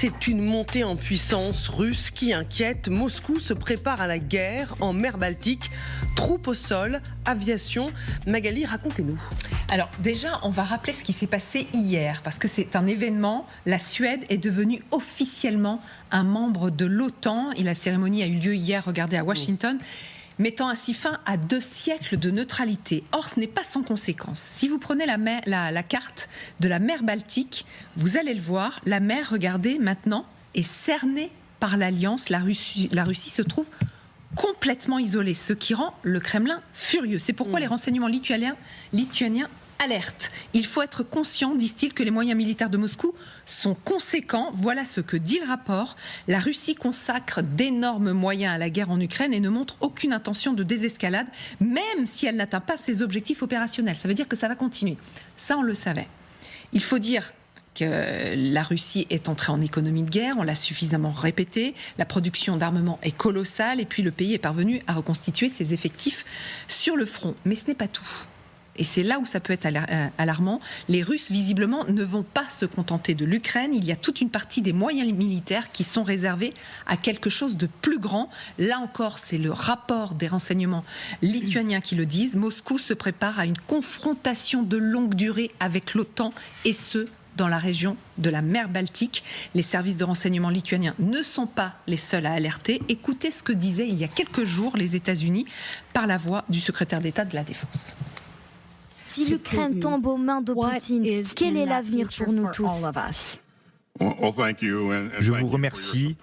C'est une montée en puissance russe qui inquiète. Moscou se prépare à la guerre en mer Baltique. Troupes au sol, aviation. Magali, racontez-nous. Alors déjà, on va rappeler ce qui s'est passé hier, parce que c'est un événement. La Suède est devenue officiellement un membre de l'OTAN et la cérémonie a eu lieu hier, regardez, à Washington, mettant ainsi fin à 2 siècles de neutralité. Or, ce n'est pas sans conséquence. Si vous prenez la carte de la mer Baltique, vous allez le voir, la mer, regardez, maintenant, est cernée par l'Alliance. La Russie se trouve complètement isolée, ce qui rend le Kremlin furieux. C'est pourquoi les renseignements lituaniens alertent. Il faut être conscient, disent-ils, que les moyens militaires de Moscou sont conséquents. Voilà ce que dit le rapport. La Russie consacre d'énormes moyens à la guerre en Ukraine et ne montre aucune intention de désescalade, même si elle n'atteint pas ses objectifs opérationnels. Ça veut dire que ça va continuer. Ça, on le savait. Il faut dire que la Russie est entrée en économie de guerre, on l'a suffisamment répété, la production d'armement est colossale et puis le pays est parvenu à reconstituer ses effectifs sur le front. Mais ce n'est pas tout. Et c'est là où ça peut être alarmant. Les Russes, visiblement, ne vont pas se contenter de l'Ukraine. Il y a toute une partie des moyens militaires qui sont réservés à quelque chose de plus grand. Là encore, c'est le rapport des renseignements lituaniens qui le disent. Moscou se prépare à une confrontation de longue durée avec l'OTAN, et ce, dans la région de la mer Baltique. Les services de renseignement lituaniens ne sont pas les seuls à alerter. Écoutez ce que disaient il y a quelques jours les États-Unis par la voix du secrétaire d'État de la Défense. Si l'Ukraine tombe aux mains de Poutine, quel est l'avenir pour nous tous ? Je vous remercie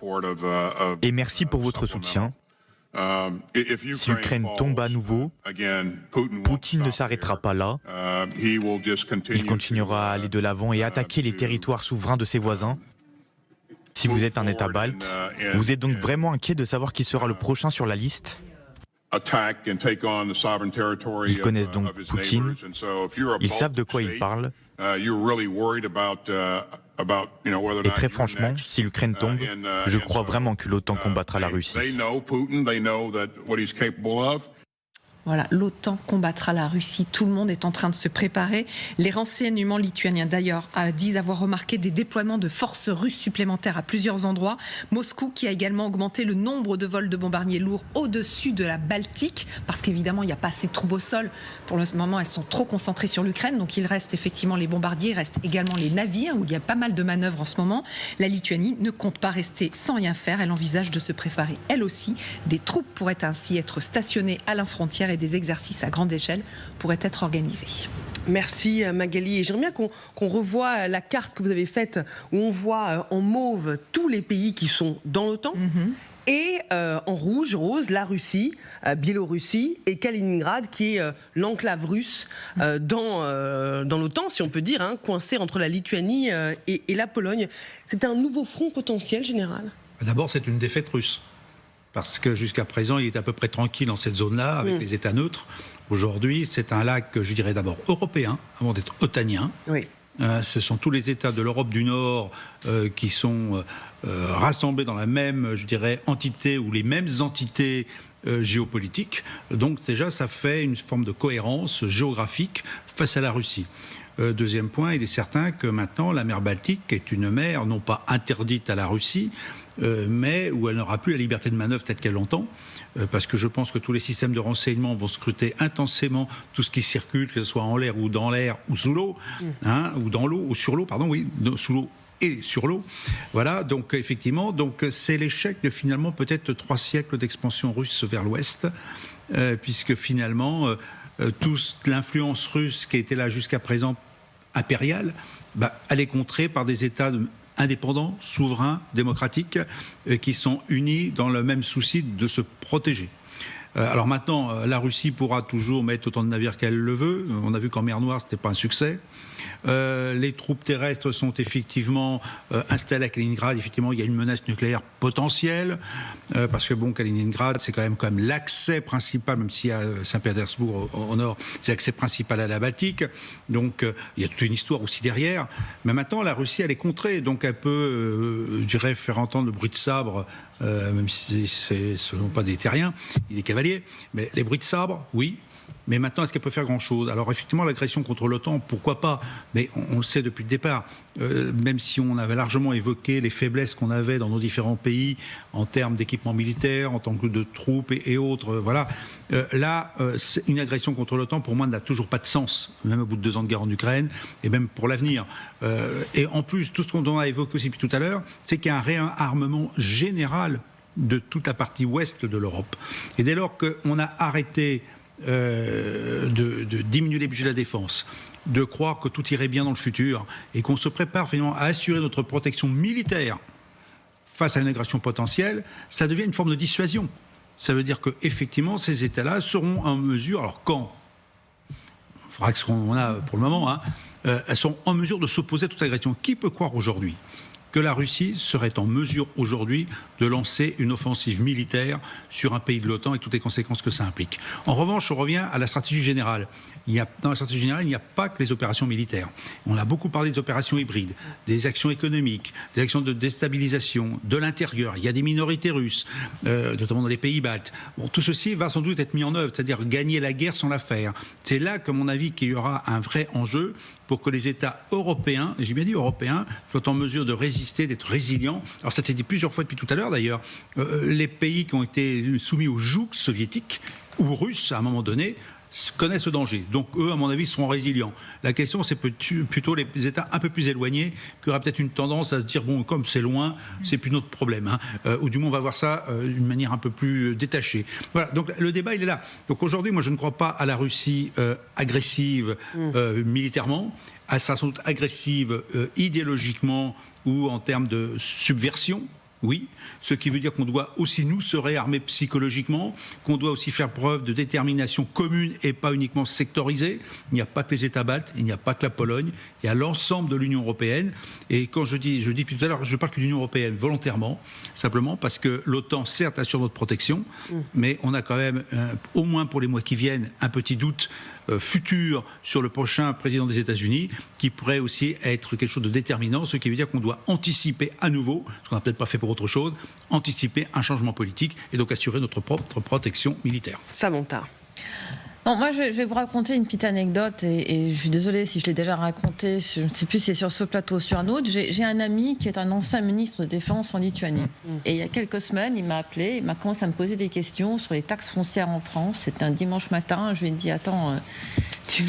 et merci pour votre soutien. Si l'Ukraine tombe à nouveau, Poutine ne s'arrêtera pas là. Il continuera à aller de l'avant et attaquer les territoires souverains de ses voisins. Si vous êtes un État balte, vous êtes donc vraiment inquiet de savoir qui sera le prochain sur la liste ? Ils connaissent donc Poutine, ils savent de quoi ils parlent. Et très franchement, si l'Ukraine tombe, je crois vraiment que l'OTAN combattra la Russie. Voilà, l'OTAN combattra la Russie. Tout le monde est en train de se préparer. Les renseignements lituaniens, d'ailleurs, disent avoir remarqué des déploiements de forces russes supplémentaires à plusieurs endroits. Moscou, qui a également augmenté le nombre de vols de bombardiers lourds au-dessus de la Baltique, parce qu'évidemment, il n'y a pas assez de troupes au sol. Pour le moment, elles sont trop concentrées sur l'Ukraine. Donc, il reste effectivement les bombardiers, il reste également les navires, où il y a pas mal de manœuvres en ce moment. La Lituanie ne compte pas rester sans rien faire. Elle envisage de se préparer, elle aussi. Des troupes pourraient ainsi être stationnées à la frontière et des exercices à grande échelle pourraient être organisés. Merci Magali. Et j'aimerais bien qu'on revoie la carte que vous avez faite où on voit en mauve tous les pays qui sont dans l'OTAN. Et en rouge, rose, la Russie, Biélorussie et Kaliningrad, qui est l'enclave russe dans l'OTAN, si on peut dire, coincée entre la Lituanie et la Pologne. C'est un nouveau front potentiel, général ? D'abord, c'est une défaite russe. Parce que jusqu'à présent, il est à peu près tranquille dans cette zone-là, avec les États neutres. Aujourd'hui, c'est un lac, je dirais d'abord européen, avant d'être otanien. Oui. Ce sont tous les États de l'Europe du Nord qui sont rassemblés dans la même, je dirais, entité ou les mêmes entités géopolitiques. Donc déjà, ça fait une forme de cohérence géographique face à la Russie. Deuxième point, il est certain que maintenant, la mer Baltique est une mer non pas interdite à la Russie, mais où elle n'aura plus la liberté de manœuvre telle qu'elle l'entend, parce que je pense que tous les systèmes de renseignement vont scruter intensément tout ce qui circule, que ce soit en l'air ou sous l'eau, ou dans l'eau, ou sur l'eau, pardon, oui, sous l'eau et sur l'eau. Voilà, donc effectivement, c'est l'échec de finalement peut-être 3 siècles d'expansion russe vers l'ouest, puisque finalement, toute l'influence russe qui était là jusqu'à présent, impériale, elle est contrée par des États indépendants, souverains, démocratiques, qui sont unis dans le même souci de se protéger. Alors maintenant, la Russie pourra toujours mettre autant de navires qu'elle le veut. On a vu qu'en mer Noire, ce n'était pas un succès. Les troupes terrestres sont effectivement installées à Kaliningrad. Effectivement, il y a une menace nucléaire potentielle, parce que Kaliningrad, c'est quand même l'accès principal, même s'il y a Saint-Pétersbourg au nord, c'est l'accès principal à la Baltique. Donc, il y a toute une histoire aussi derrière. Mais maintenant, la Russie, elle est contrée, donc elle peut, je dirais, faire entendre le bruit de sabre, même si ce ne sont pas des terriens, des cavaliers. Mais les bruits de sabre, oui. Mais maintenant, est-ce qu'elle peut faire grand-chose? Alors effectivement, l'agression contre l'OTAN, pourquoi pas? Mais on le sait depuis le départ, même si on avait largement évoqué les faiblesses qu'on avait dans nos différents pays en termes d'équipement militaire, en tant que de troupes et autres, voilà. Là, une agression contre l'OTAN, pour moi, n'a toujours pas de sens, même au bout de 2 ans de guerre en Ukraine, et même pour l'avenir. Et en plus, tout ce qu'on a évoqué aussi depuis tout à l'heure, c'est qu'il y a un réarmement général de toute la partie ouest de l'Europe. Et dès lors qu'on a arrêté de diminuer les budgets de la défense, de croire que tout irait bien dans le futur et qu'on se prépare finalement à assurer notre protection militaire face à une agression potentielle, ça devient une forme de dissuasion. Ça veut dire qu'effectivement, ces États-là seront en mesure, alors quand? Il faudra que ce qu'on a pour le moment, elles sont en mesure de s'opposer à toute agression. Qui peut croire aujourd'hui que la Russie serait en mesure aujourd'hui de lancer une offensive militaire sur un pays de l'OTAN et toutes les conséquences que ça implique? En revanche, on revient à la stratégie générale. Dans la stratégie générale, il n'y a pas que les opérations militaires. On a beaucoup parlé des opérations hybrides, des actions économiques, des actions de déstabilisation, de l'intérieur. Il y a des minorités russes, notamment dans les pays baltes. Bon, tout ceci va sans doute être mis en œuvre, c'est-à-dire gagner la guerre sans la faire. C'est là, à mon avis, qu'il y aura un vrai enjeu pour que les États européens, et j'ai bien dit européens, soient en mesure de résister, d'être résilients. Alors ça a été dit plusieurs fois depuis tout à l'heure d'ailleurs, les pays qui ont été soumis au joug soviétique ou russe à un moment donné connaissent ce danger. Donc eux, à mon avis, seront résilients. La question, c'est plutôt les États un peu plus éloignés qui auraient peut-être une tendance à se dire, bon, comme c'est loin, c'est plus notre problème. Ou du moins, on va voir ça d'une manière un peu plus détachée. Voilà, donc le débat, il est là. Donc aujourd'hui, moi, je ne crois pas à la Russie agressive militairement. Elle sera sans doute agressive idéologiquement ou en termes de subversion. Oui, ce qui veut dire qu'on doit aussi nous se réarmer psychologiquement, qu'on doit aussi faire preuve de détermination commune et pas uniquement sectorisée. Il n'y a pas que les États baltes, il n'y a pas que la Pologne, il y a l'ensemble de l'Union européenne. Et quand je dis depuis tout à l'heure, je parle que de l'Union européenne volontairement, simplement parce que l'OTAN, certes, assure notre protection, mais on a quand même, au moins pour les mois qui viennent, un petit doute futur sur le prochain président des États-Unis, qui pourrait aussi être quelque chose de déterminant, ce qui veut dire qu'on doit anticiper à nouveau, ce qu'on n'a peut-être pas fait pour autre chose, anticiper un changement politique et donc assurer notre propre protection militaire. Samantha. Non, moi, je vais vous raconter une petite anecdote et je suis désolée si je l'ai déjà racontée, je ne sais plus si c'est sur ce plateau ou sur un autre. J'ai un ami qui est un ancien ministre de Défense en Lituanie. Et il y a quelques semaines, il m'a appelé, il m'a commencé à me poser des questions sur les taxes foncières en France. C'était un dimanche matin, je lui ai dit, attends, tu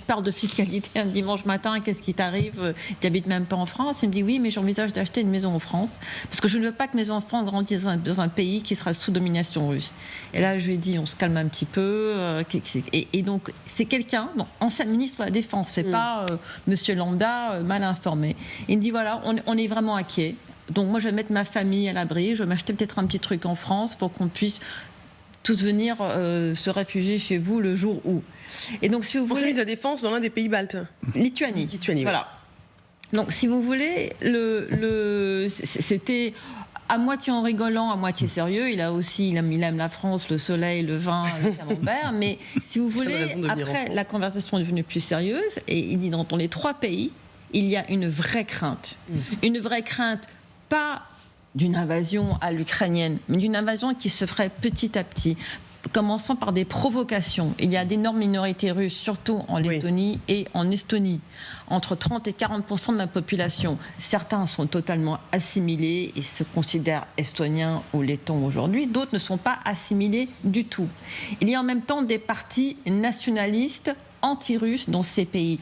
parles de fiscalité un dimanche matin, qu'est-ce qui t'arrive? Tu n'habites même pas en France? Il me dit, oui, mais j'envisage d'acheter une maison en France, parce que je ne veux pas que mes enfants grandissent dans un pays qui sera sous domination russe. Et là, je lui ai dit, on se calme un petit peu, et donc, c'est quelqu'un, ancien ministre de la Défense, c'est pas monsieur lambda mal informé. Il me dit, voilà, on est vraiment inquiet. Donc, moi, je vais mettre ma famille à l'abri, je vais m'acheter peut-être un petit truc en France pour qu'on puisse tous venir se réfugier chez vous le jour où. Et donc, si vous voulez... ministre de la Défense dans l'un des pays baltes. Lituanie, voilà. Oui. Donc, si vous voulez, c'était... à moitié en rigolant, à moitié sérieux. Il aime la France, le soleil, le vin, le camembert. Mais si vous voulez, après, la conversation est devenue plus sérieuse. Et il dit, dans les 3 pays, il y a une vraie crainte. Une vraie crainte, pas d'une invasion à l'ukrainienne, mais d'une invasion qui se ferait petit à petit, commençant par des provocations. Il y a d'énormes minorités russes, surtout en Lettonie et en Estonie. Entre 30 et 40% de la population. Certains sont totalement assimilés et se considèrent estoniens ou lettons aujourd'hui. D'autres ne sont pas assimilés du tout. Il y a en même temps des partis nationalistes anti-russes dans ces pays.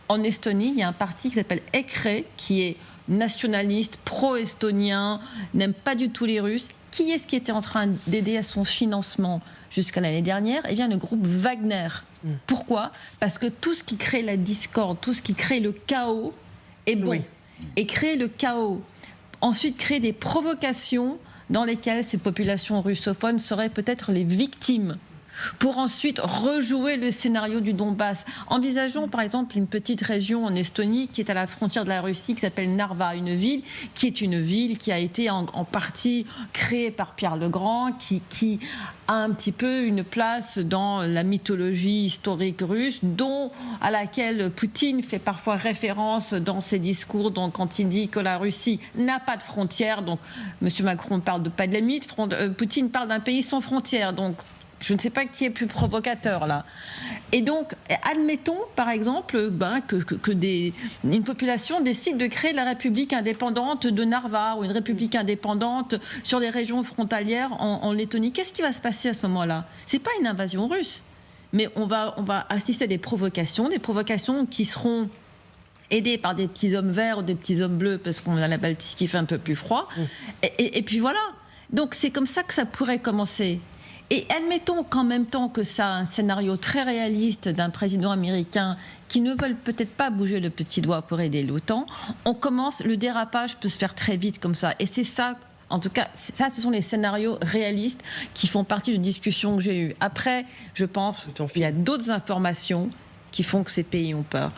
En Estonie, il y a un parti qui s'appelle EKRE, qui est nationaliste, pro-estonien, n'aime pas du tout les Russes. Qui est-ce qui était en train d'aider à son financement jusqu'à l'année dernière? Eh bien, le groupe Wagner. Pourquoi? Parce que tout ce qui crée la discorde, tout ce qui crée le chaos est bon. Oui. Et créer le chaos, ensuite créer des provocations dans lesquelles ces populations russophones seraient peut-être les victimes, pour ensuite rejouer le scénario du Donbass. Envisageons par exemple une petite région en Estonie qui est à la frontière de la Russie, qui s'appelle Narva, une ville qui a été en partie créée par Pierre le Grand, qui a un petit peu une place dans la mythologie historique russe, à laquelle Poutine fait parfois référence dans ses discours, donc quand il dit que la Russie n'a pas de frontières. Donc M. Macron parle pas de limite, Poutine parle d'un pays sans frontières. Donc je ne sais pas qui est plus provocateur là. Et donc, admettons par exemple une population décide de créer la République indépendante de Narva ou une République indépendante sur les régions frontalières en Lettonie. Qu'est-ce qui va se passer à ce moment-là ? C'est pas une invasion russe, mais on va assister à des provocations qui seront aidés par des petits hommes verts ou des petits hommes bleus parce qu'on a la Baltique qui fait un peu plus froid. Et puis voilà. Donc c'est comme ça que ça pourrait commencer. Et admettons qu'en même temps que ça, un scénario très réaliste d'un président américain qui ne veut peut-être pas bouger le petit doigt pour aider l'OTAN, le dérapage peut se faire très vite comme ça. Et c'est ça, en tout cas, ça, ce sont les scénarios réalistes qui font partie de discussions que j'ai eues. Après, je pense qu'il y a d'autres informations qui font que ces pays ont peur.